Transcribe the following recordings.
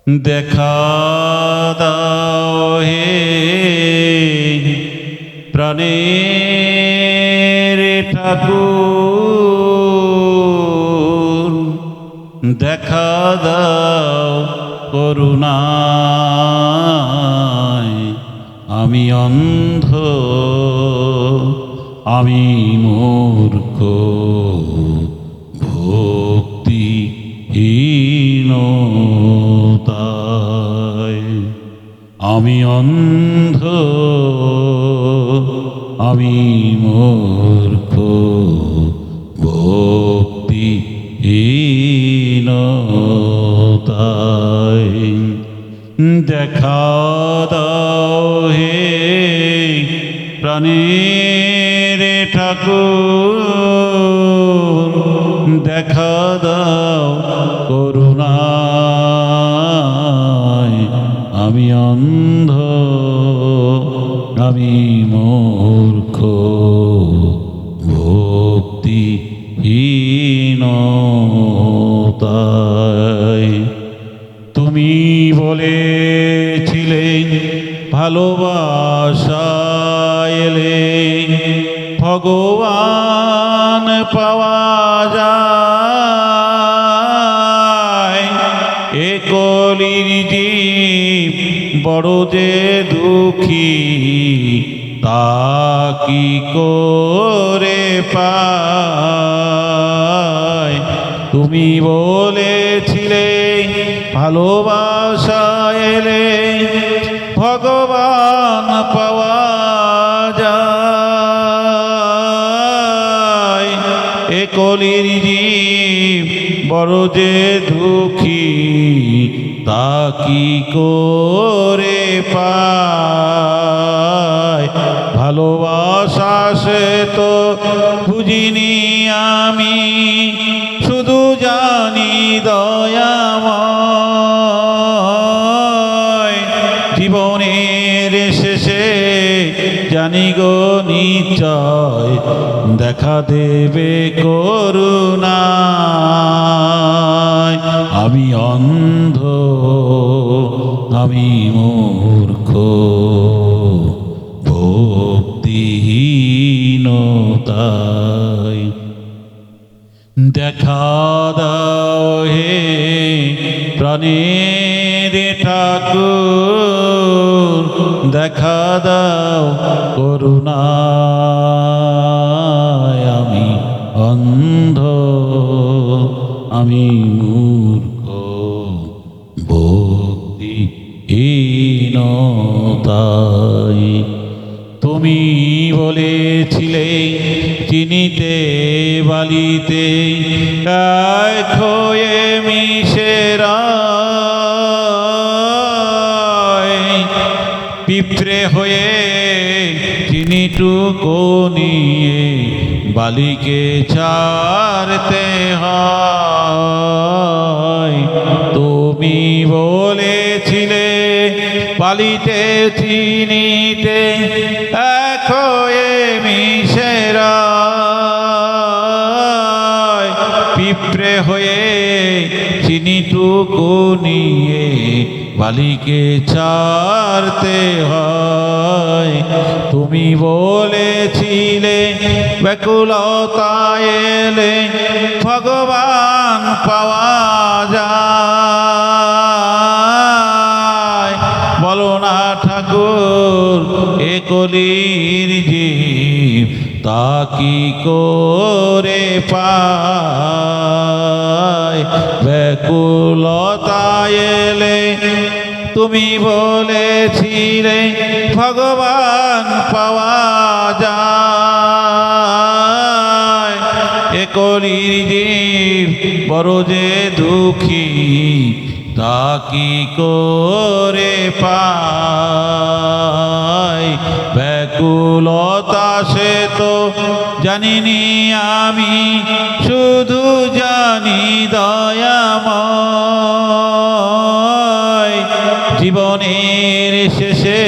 দেখা দাও হে প্রাণের ঠাকুর, দেখা দাও করুণায়। আমি অন্ধ, আমি মূর্খ, ভক্তিহীনতায়। আমি অন্ধ, আমি মূর্খ, ভক্তিহীনতায়। দেখা দাও হে প্রাণের ঠাকুর, দেখা দাও করুণায়। আমি অন্ধ, আমি মূর্খ, ভক্তিহীনতায়। তুমি বলেছিলে ভালোবাসা এলে ভগবান পাওয়া যায়। এ কলির জীব বড় যে দুঃখী, তা কি করে পায়। তুমি বলেছিলে ভালোবাসা এলে ভগবান পাওয়া যায়। এ কলির জীব বড় যে দুঃখী, তা কি করে পায়। ভালোবাসা সে তো বুঝিনি আমি, শুধু জানি দয়াময়। জীবনের শেষে জানি গো নিশ্চয় দেখা দেবে করুণায়। আমি অন্ধ, আমি মূর্খ, ভক্তিহীনতায়। দেখা দাও হে প্রাণের ঠাকুর, দেখা দাও করুণায়। আমি অন্ধ, আমি মূর্খ, ভক্তিহীনতায়। তুমি বলেছিলে চিনিতে বালিতে এক হয়ে মিশে রয়। পিঁপড়ে হয়ে চিনিটুকু নিয়ে বালিকে ছাড়তে হয়। তুমি বলেছিলে বালিতে চিনিতে এক হয়ে মিশে রয়। পিঁপড়ে হয়ে চিনিটুকু নিয়ে বালিকে ছাড়তে হয়। তুমি বলেছিলে ব্যাকুলতা এলে ভগবান পাওয়া যায়। বলো না ঠাকুর, এ কলির জীব তা কি করে পায়। ব্যাকুলতা এলে তুমি বলেছিলে ভগবান পাওয়া যায়। এ কলির জীব বড় যে দুঃখী, তা কি করে পায়। ব্যাকুলতা সে তো জানিনি আমি, শুধু জানি দয়াময়। জীবনের শেষে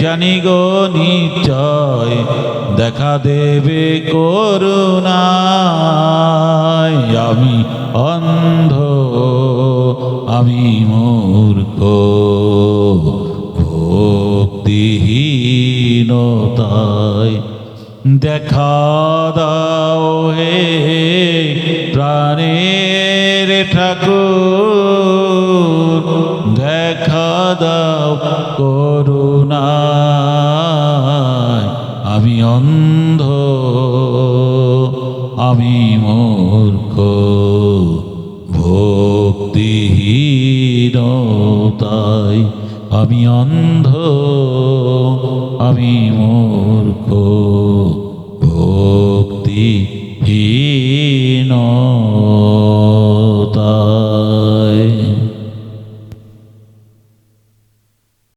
জানি গো নিশ্চয় দেখা দেবে করুণায়। আমি অন্ধ, আমি মূর্খ ভক্তিহীনতায়। দেখা দাও হে প্রাণের ঠাকুর, দেখা দাও করুণায়। আমি অন্ধ, আমি মূর্খ ভক্তিহীনতায়। আমি অন্ধ, আমি মূর্খ ভক্তিহীনতায়।